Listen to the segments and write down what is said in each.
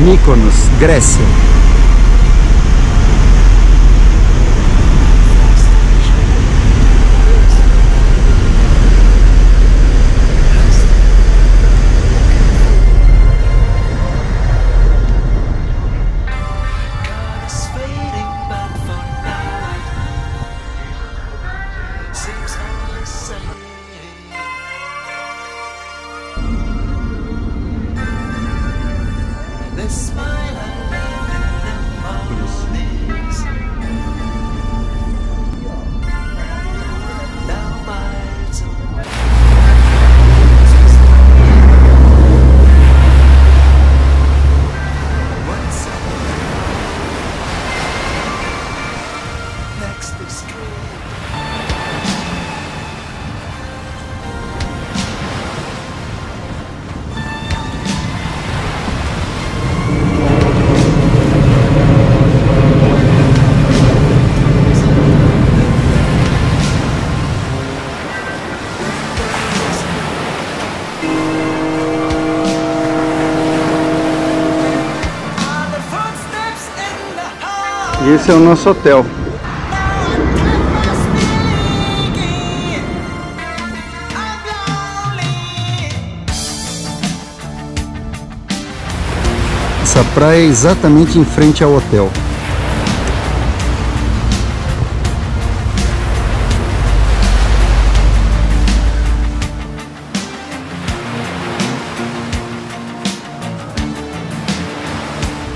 Mykonos, Grécia. E esse é o nosso hotel. Essa praia é exatamente em frente ao hotel.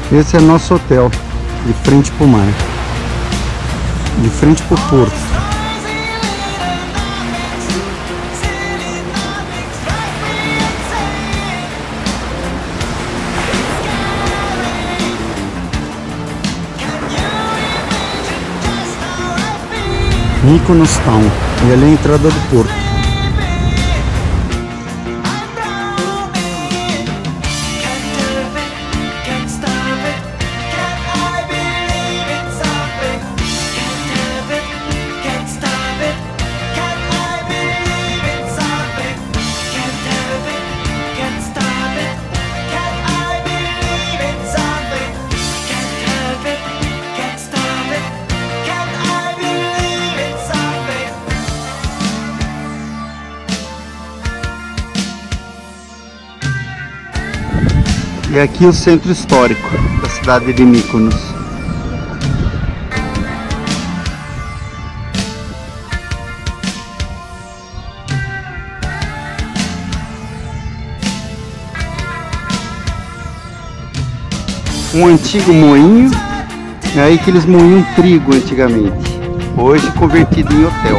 Esse é nosso hotel, de frente para o mar, de frente para o porto. Mykonos Town, e ali é a entrada do porto. E aqui o centro histórico da cidade de Mykonos. Um antigo moinho, é aí que eles moíam trigo antigamente, hoje convertido em hotel.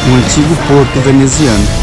Um antigo porto veneziano.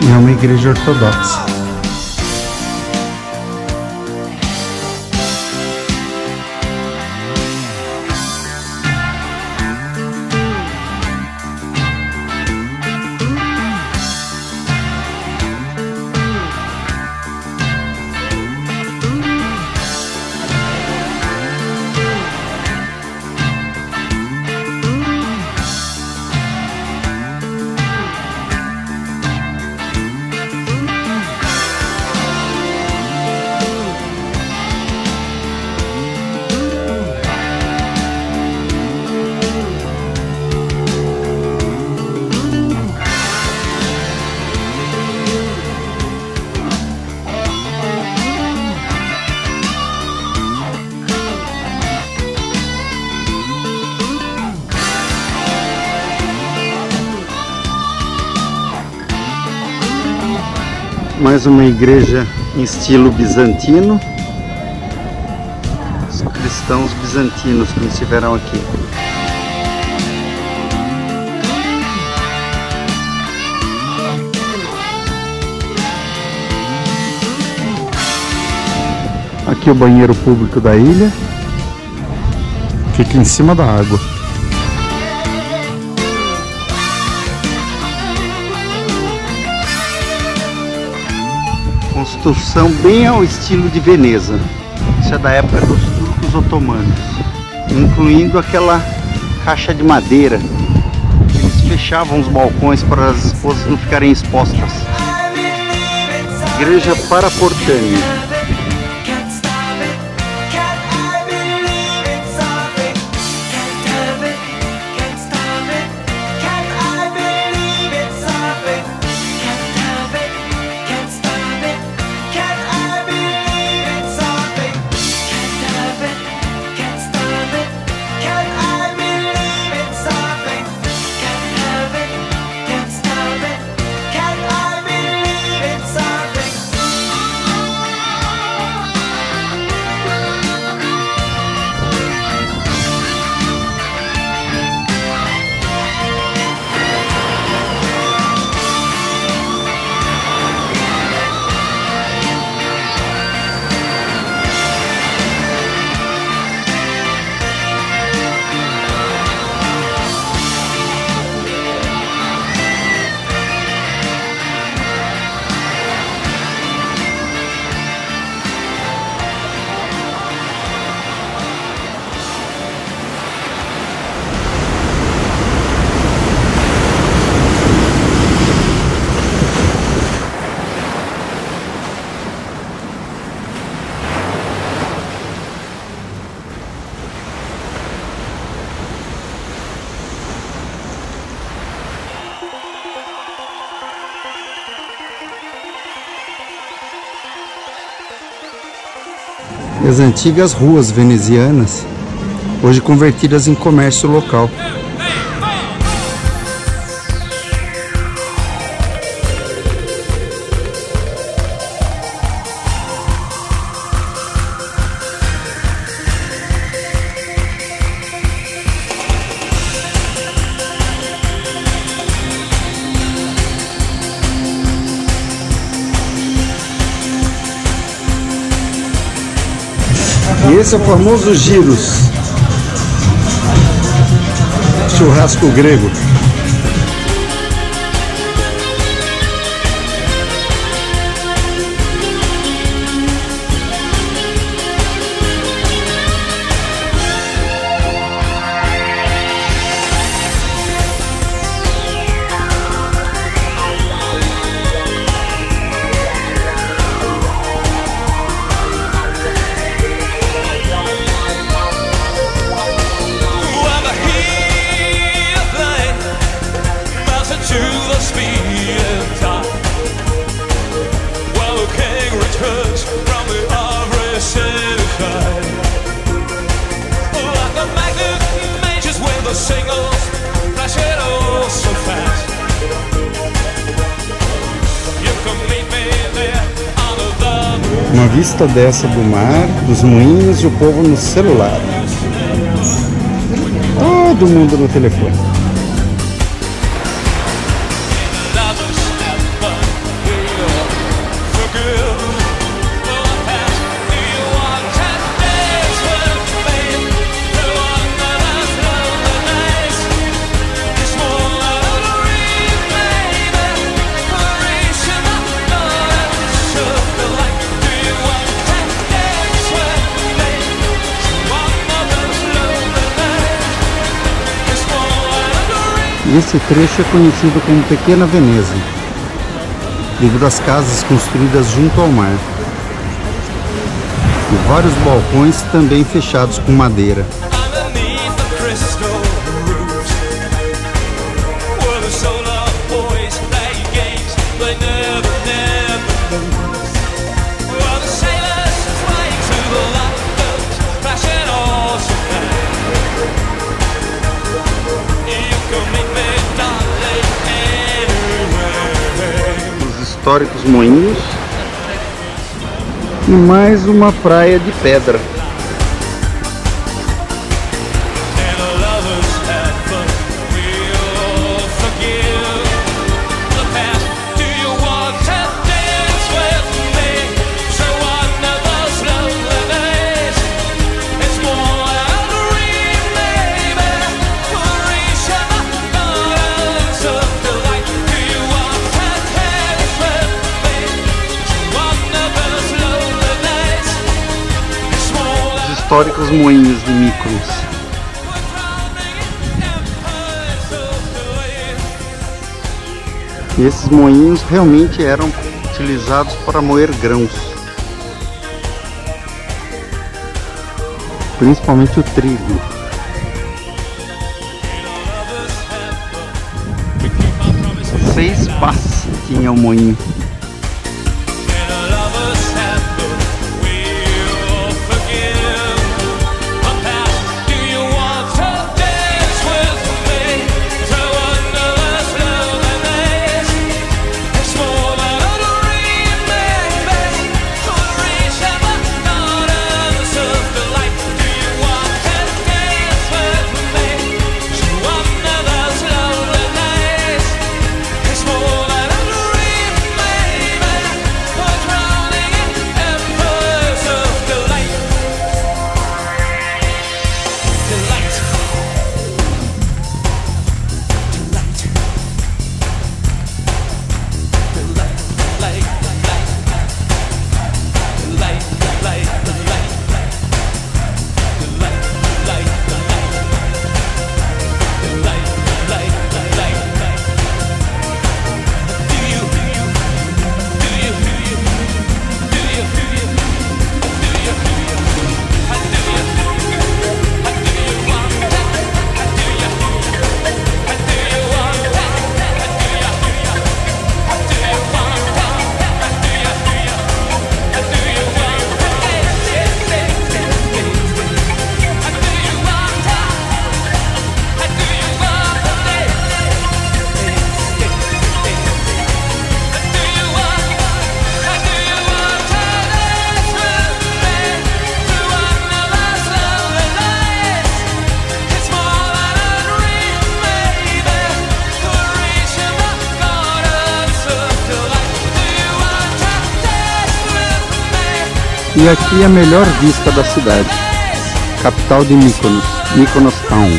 É uma igreja ortodoxa. Mais uma igreja em estilo bizantino. Os cristãos bizantinos que estiveram aqui. Aqui é o banheiro público da ilha. Fica em cima da água. Construção bem ao estilo de Veneza. Isso é da época dos turcos otomanos. Incluindo aquela caixa de madeira. Eles fechavam os balcões para as esposas não ficarem expostas. Igreja Paraportânia. As antigas ruas venezianas, hoje convertidas em comércio local. E esse é o famoso gyros, churrasco grego. Uma vista dessa do mar, dos moinhos e o povo no celular. Todo mundo no telefone. Esse trecho é conhecido como Pequena Veneza, devido às casas construídas junto ao mar e vários balcões também fechados com madeira. Históricos moinhos E mais uma praia de pedra. Históricos moinhos de Mykonos. E esses moinhos realmente eram utilizados para moer grãos, principalmente o trigo. Seis pás tinha o moinho. E aqui é a melhor vista da cidade, capital de Mykonos, Mykonos Town.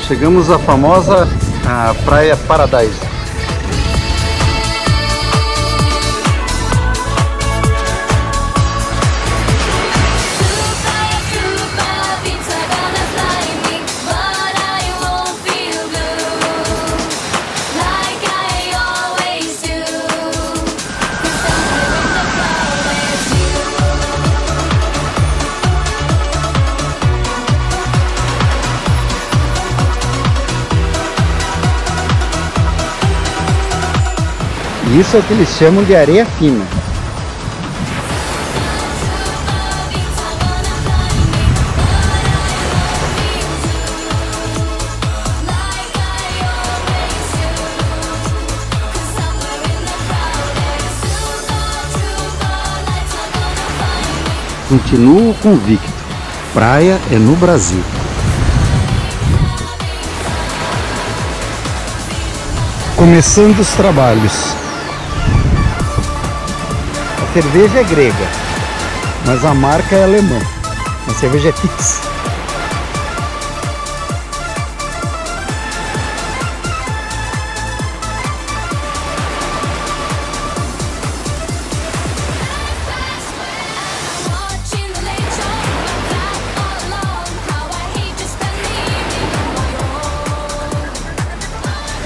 Chegamos à famosa Praia Paradise. Isso é o que eles chamam de areia fina. Continuo convicto, praia é no Brasil. Começando os trabalhos. A cerveja é grega, mas a marca é alemã. A cerveja é Pils.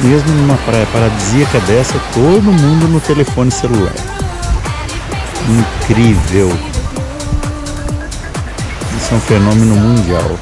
Mesmo numa praia paradisíaca dessa, todo mundo no telefone celular. Incrível. Isso é um fenômeno mundial.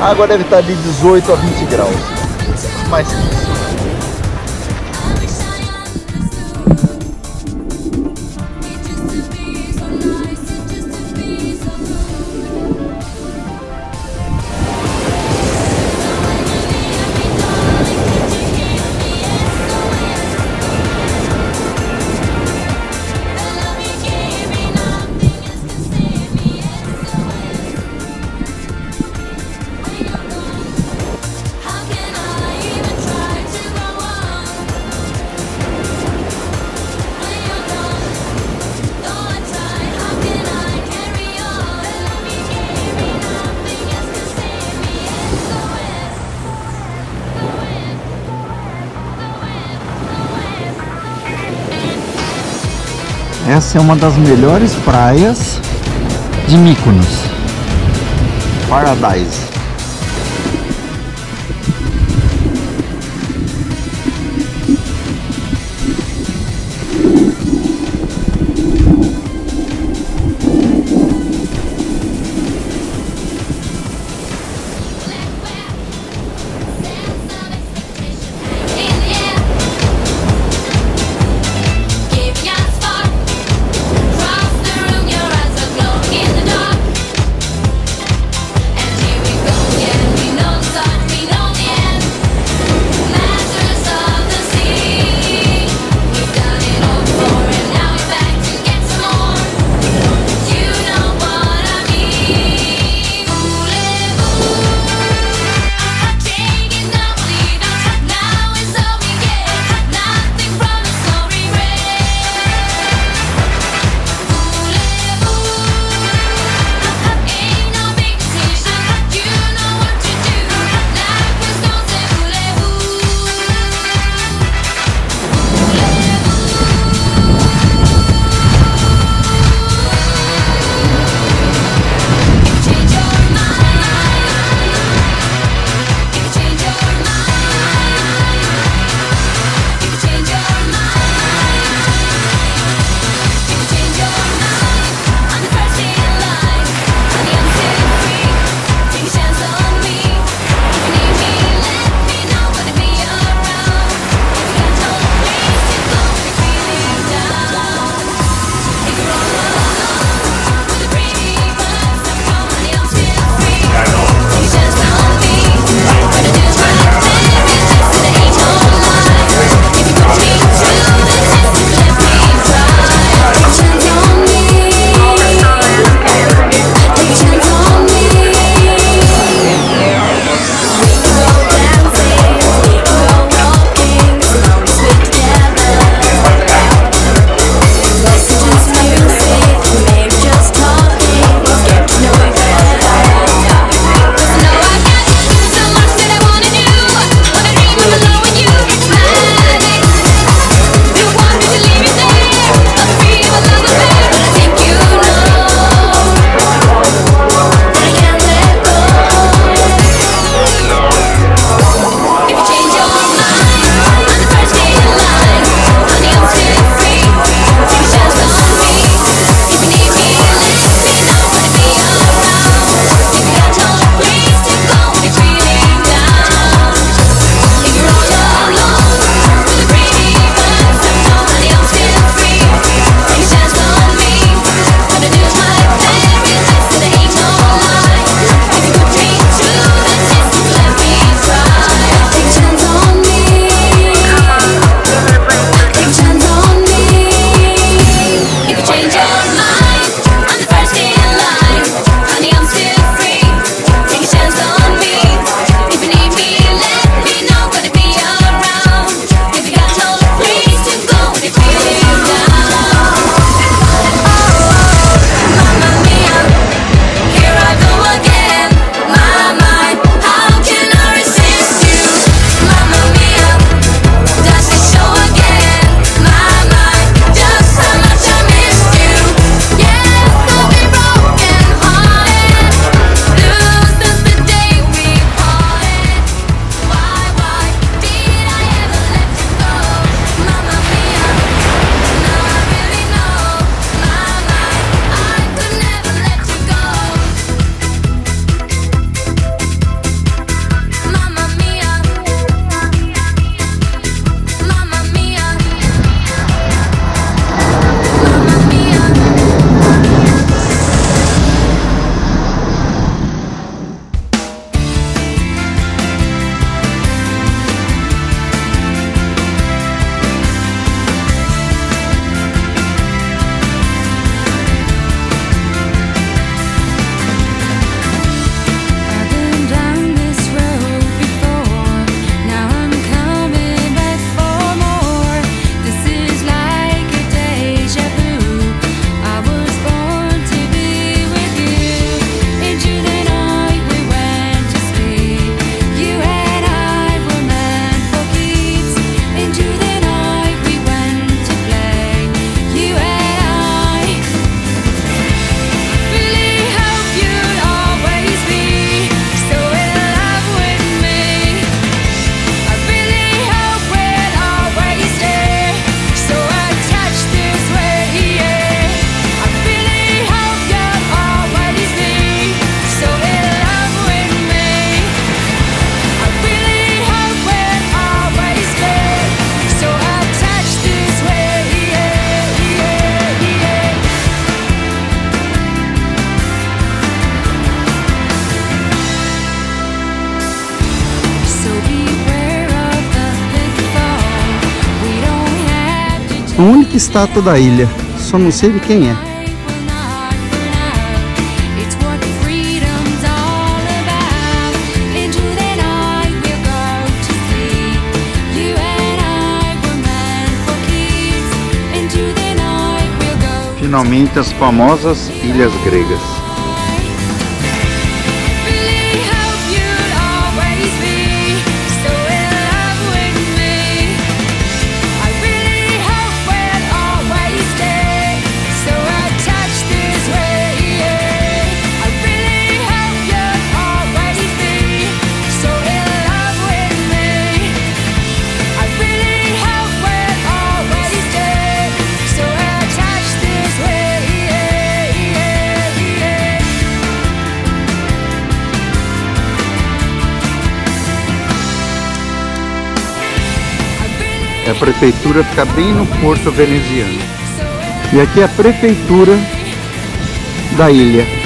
A água deve estar de 18 a 20 graus. Mais que isso. Essa é uma das melhores praias de Mykonos. Paradise. Here we go. A única estátua da ilha, só não sei de quem é. Finalmente as famosas ilhas gregas. A prefeitura fica bem no porto veneziano. E aqui é a prefeitura da ilha.